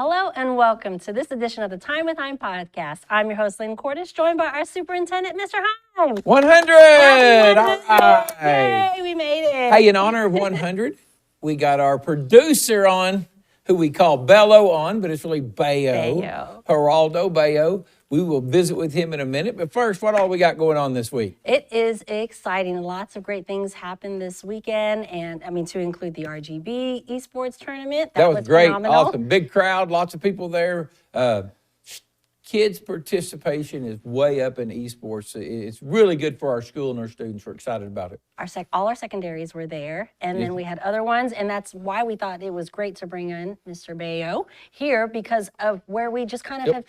Hello and welcome to this edition of the Time with Hime Podcast. I'm your host, Lynn Cordish, joined by our superintendent, Mr. Hime. 100! Happy 100! All right. Yay, we made it. Hey, in honor of 100, we got our producer on, who we call Bello on, but it's really Bello. Gerardo Bello. We will visit with him in a minute. But first, what all we got going on this week? It is exciting. Lots of great things happened this weekend. And I mean, to include the RGB esports tournament. That was great. Phenomenal. Awesome. Big crowd. Lots of people there. Kids' participation is way up in esports. It's really good for our school and our students. We're excited about it. All our secondaries were there, and then we had other ones, and that's why we thought it was great to bring in Mr. Bello here, because of where we just kind of have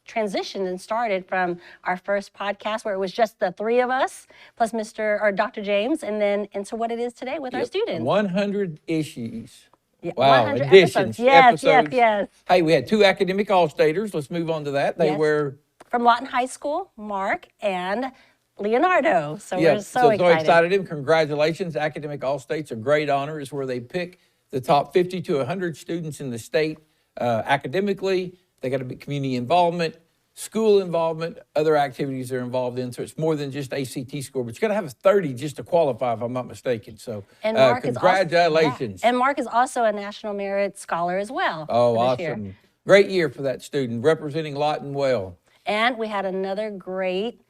transitioned and started from our first podcast where it was just the three of us plus Dr. James, and then into what it is today with our students. 100 issues. Yeah, wow, 100 editions. Episodes. Yes. Hey, we had 2 academic all-staters. Let's move on to that. They were from Lawton High School, Mark and Leonardo. So we're so excited. And congratulations. Academic all-states, a great honor, is where they pick the top 50 to 100 students in the state academically. They got to be community involvement, school involvement, other activities they're involved in. So it's more than just ACT score, but you got to have a 30 just to qualify, if I'm not mistaken. So congratulations. And Mark is also a National Merit Scholar as well. Oh, awesome. Great year for that student, representing Lawton well. And we had another great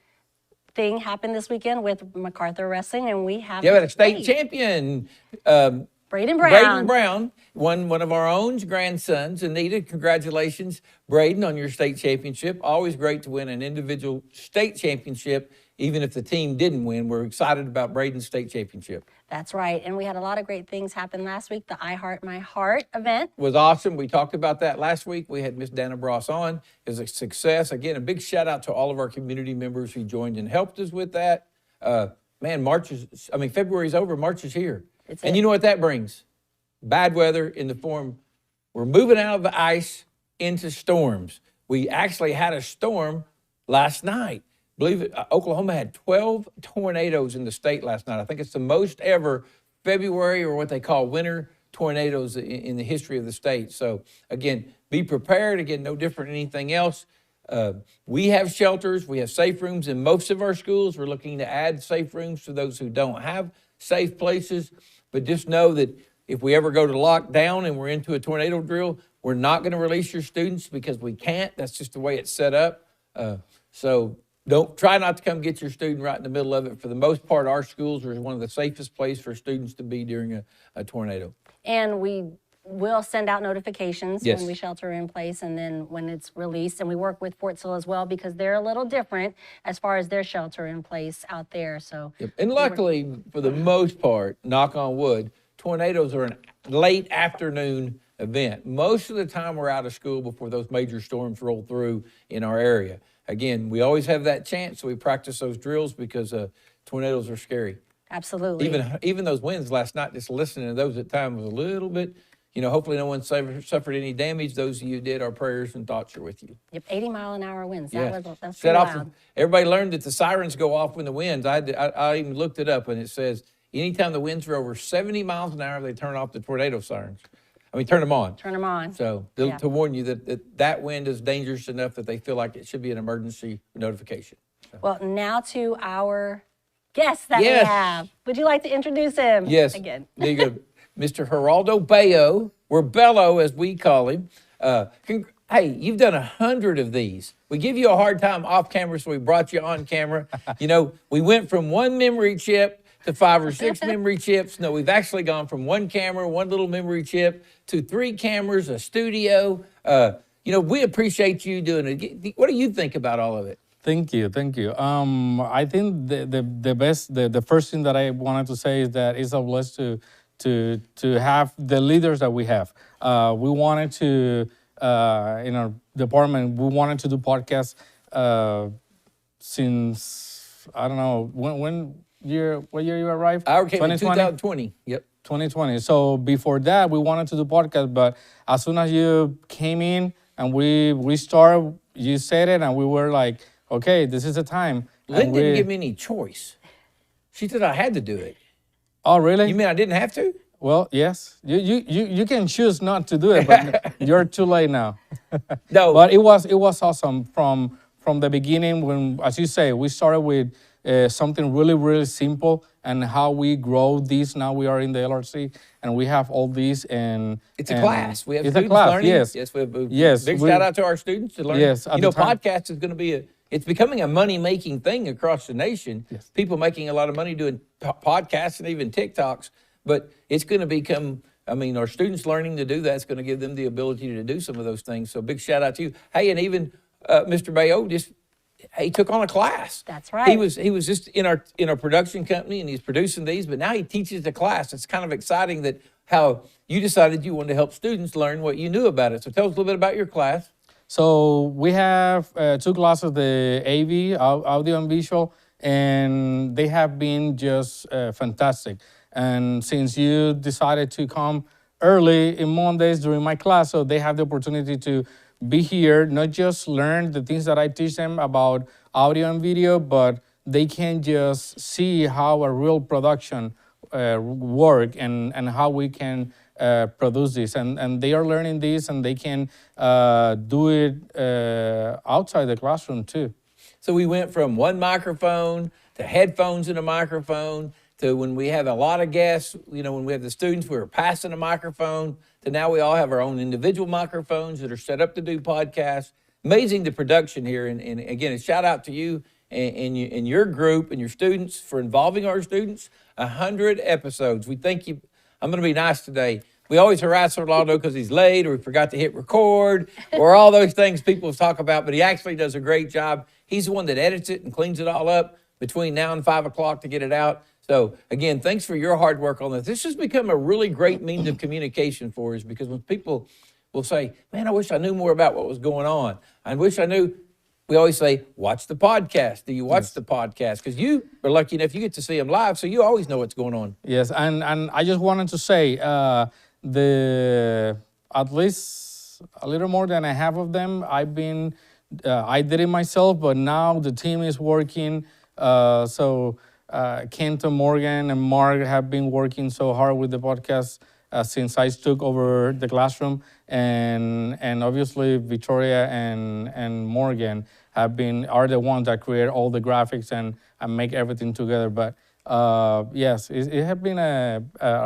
thing happen this weekend with MacArthur Wrestling, and we have a state champion. Braden Brown. Braden Brown, one of our own grandsons. Anita, congratulations, Braden, on your state championship. Always great to win an individual state championship, even if the team didn't win. We're excited about Braden's state championship. That's right. And we had a lot of great things happen last week. The I Heart My Heart event was awesome. We talked about that last week. We had Miss Dana Bross on. It was a success. Again, a big shout out to all of our community members who joined and helped us with that. February's over. March is here. And you know what that brings? Bad weather in the form, we're moving out of the ice into storms. We actually had a storm last night. Believe it, Oklahoma had 12 tornadoes in the state last night. I think it's the most ever February, or what they call winter tornadoes in the history of the state. So again, be prepared. Again, no different than anything else. We have shelters. We have safe rooms in most of our schools. We're looking to add safe rooms to those who don't have safe places. But just know that if we ever go to lockdown and we're into a tornado drill, we're not going to release your students because we can't. That's just the way it's set up. So try not to come get your student right in the middle of it. For the most part, our schools are one of the safest places for students to be during a tornado. And we will send out notifications when we shelter in place and then when it's released. And we work with Fort Sill as well, because they're a little different as far as their shelter in place out there. So, and luckily, for the most part, knock on wood, tornadoes are a late afternoon event. Most of the time we're out of school before those major storms roll through in our area. Again, we always have that chance, so we practice those drills because tornadoes are scary. Absolutely. Even those winds last night, just listening to those at times was a little bit, hopefully no one suffered any damage. Those of you who did, our prayers and thoughts are with you. Yep, 80-mile-an-hour winds. That's Set pretty off. loud. Everybody learned that the sirens go off when the winds. I even looked it up, and it says anytime the winds are over 70 miles an hour, they turn off the tornado sirens. Turn them on. Turn them on. So to warn you that wind is dangerous enough that they feel like it should be an emergency notification. So. Well, now to our guest that we have. Would you like to introduce him? Yes. Again. There you go. Mr. Gerardo Bello, or Bello as we call him. Hey, you've done 100 of these. We give you a hard time off camera, so we brought you on camera. We went from 1 memory chip to 5 or 6 memory chips. No, we've actually gone from 1 camera, 1 little memory chip, to 3 cameras, a studio. We appreciate you doing it. What do you think about all of it? Thank you. I think the first thing that I wanted to say is that it's a blessing to have the leaders that we have. We wanted to, in our department, we wanted to do podcasts since, I don't know, what year you arrived? I came in 2020. Yep. 2020. So before that, we wanted to do podcasts, but as soon as you came in and we started, you said it, and we were like, okay, this is the time. Lynn didn't give me any choice. She said I had to do it. Oh, really? You mean I didn't have to? Well, yes, you can choose not to do it, but you're too late now. No, But it was awesome from the beginning when, as you say, we started with something really simple, and how we grow this. Now we are in the LRC, and we have all these, and it's a class. We have it's a students class. learning. Yes, Yes, we have a yes. big shout out to our students to learn. Yes, at you know, the time- podcast is going to be it's becoming a money-making thing across the nation. Yes. People making a lot of money doing podcasts and even TikToks, but it's going to become, I mean, our students learning to do that is going to give them the ability to do some of those things. So big shout out to you. Hey, and even Mr. Bello he took on a class. That's right. He was just in our production company, and he's producing these, but now he teaches the class. It's kind of exciting that how you decided you wanted to help students learn what you knew about it. So tell us a little bit about your class. So we have 2 classes, the AV, audio and visual, and they have been just fantastic. And since you decided to come early in Mondays during my class, so they have the opportunity to be here, not just learn the things that I teach them about audio and video, but they can just see how a real production work, and how we can produce this, and they are learning this, and they can do it outside the classroom too. So we went from one microphone to headphones and a microphone to when we have a lot of guests, you know, when we have the students, we were passing a microphone to now we all have our own individual microphones that are set up to do podcasts. Amazing the production here. And again, a shout out to you and your group and your students for involving our students. 100 episodes. We thank you. I'm going to be nice today. We always harass Gerardo because he's late or he forgot to hit record or all those things people talk about, but he actually does a great job. He's the one that edits it and cleans it all up between now and 5 o'clock to get it out. So again, thanks for your hard work on this. This has become a really great means of communication for us, because when people will say, man, I wish I knew more about what was going on. I wish I knew. We always say, watch the podcast. Do you watch the podcast? Because you are lucky enough you get to see them live, so you always know what's going on. Yes, and I just wanted to say, at least a little more than a half of them, I did it myself, but now the team is working. So Kent, Morgan, and Mark have been working so hard with the podcast since I took over the classroom, and obviously Victoria and Morgan are the ones that create all the graphics and make everything together. But yes, it has been a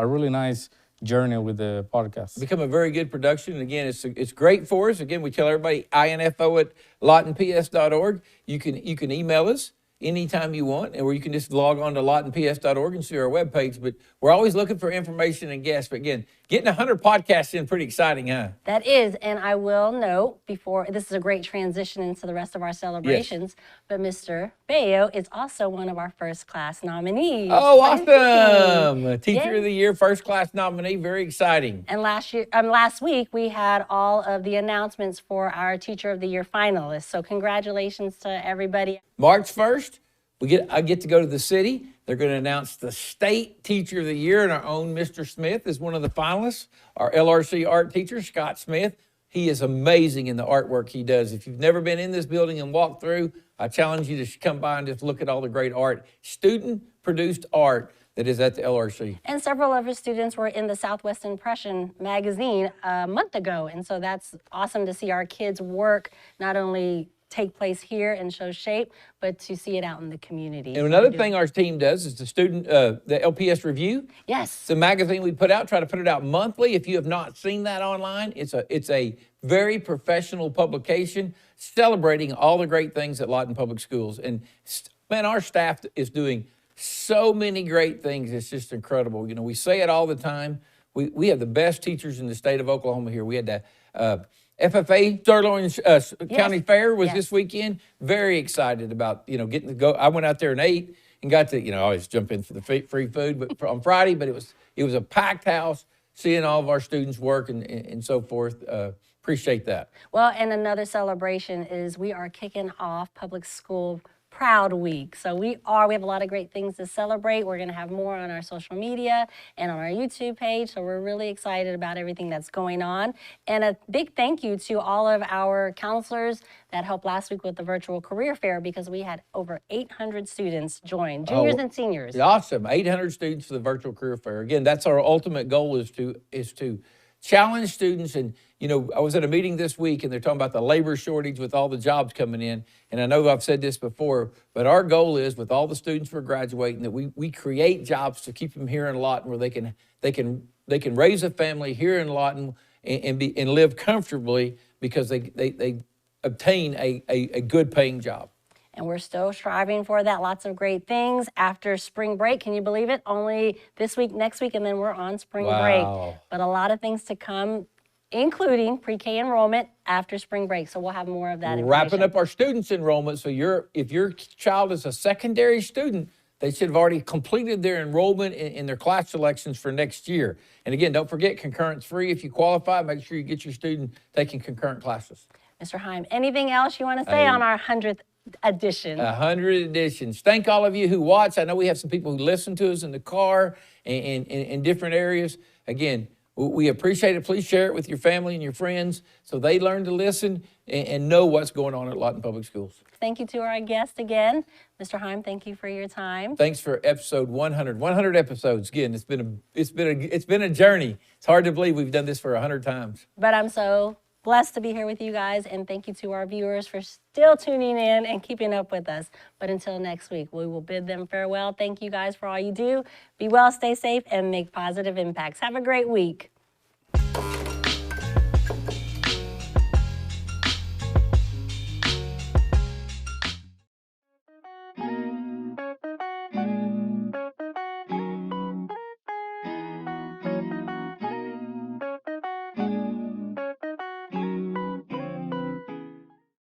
really nice journey with the podcast. Become a very good production. And again, it's great for us. Again, we tell everybody info@lawtonps.org. You can email us anytime you want, or you can just log on to lawtonps.org and see our webpage. But we're always looking for information and guests. But again, getting 100 podcasts in, pretty exciting, huh? That is, and I will note before, this is a great transition into the rest of our celebrations, but Mr. Bello is also one of our first class nominees. Oh, awesome. Teacher of the Year, first class nominee, very exciting. And last week, we had all of the announcements for our Teacher of the Year finalists. So congratulations to everybody. March 1st, I get to go to the city. They're going to announce the State Teacher of the Year, and our own Mr. Smith is one of the finalists. Our LRC art teacher, Scott Smith, he is amazing in the artwork he does. If you've never been in this building and walked through, I challenge you to come by and just look at all the great art, student-produced art that is at the LRC. And several of his students were in the Southwest Impression magazine a month ago, and so that's awesome to see our kids' work not only take place here and show shape, but to see it out in the community. And another thing our team does is the LPS Review. Yes. It's a magazine we put out, try to put it out monthly. If you have not seen that online, it's a very professional publication celebrating all the great things at Lawton Public Schools. And man, our staff is doing so many great things. It's just incredible. You know, we say it all the time. We have the best teachers in the state of Oklahoma here. We had the FFA Sirloin County Fair was this weekend. Very excited about, getting to go. I went out there and ate and got to, I always jump in for the free food but on Friday, but it was a packed house, seeing all of our students work and so forth. Appreciate that. Well, and another celebration is we are kicking off public school proud week. So we have a lot of great things to celebrate. We're going to have more on our social media and on our YouTube page. So we're really excited about everything that's going on. And a big thank you to all of our counselors that helped last week with the virtual career fair, because we had over 800 students join, juniors and seniors. Awesome. 800 students for the virtual career fair. Again, that's our ultimate goal, is to challenge students. And, you know, I was at a meeting this week and they're talking about the labor shortage with all the jobs coming in. And I know I've said this before, but our goal is, with all the students we're graduating, that we create jobs to keep them here in Lawton, where they can raise a family here in Lawton and live comfortably, because they obtain a good paying job. And we're still striving for that. Lots of great things after spring break. Can you believe it? Only this week, next week, and then we're on spring break. But a lot of things to come, including pre-K enrollment after spring break. So we'll have more of that information. Wrapping up our students enrollment. So if your child is a secondary student, they should have already completed their enrollment in their class selections for next year. And again, don't forget, concurrent's free. If you qualify, make sure you get your student taking concurrent classes. Mr. Hime, anything else you want to say on our 100th edition? 100 editions. Thank all of you who watch. I know we have some people who listen to us in the car and in different areas. Again, we appreciate it. Please share it with your family and your friends so they learn to listen and know what's going on at Lawton Public Schools. Thank you to our guest again. Mr. Hime, thank you for your time. Thanks for episode 100. 100 episodes. Again, it's been a journey. It's hard to believe we've done this for 100 times. But I'm so blessed to be here with you guys, and thank you to our viewers for still tuning in and keeping up with us. But until next week, we will bid them farewell. Thank you guys for all you do. Be well, stay safe, and make positive impacts. Have a great week.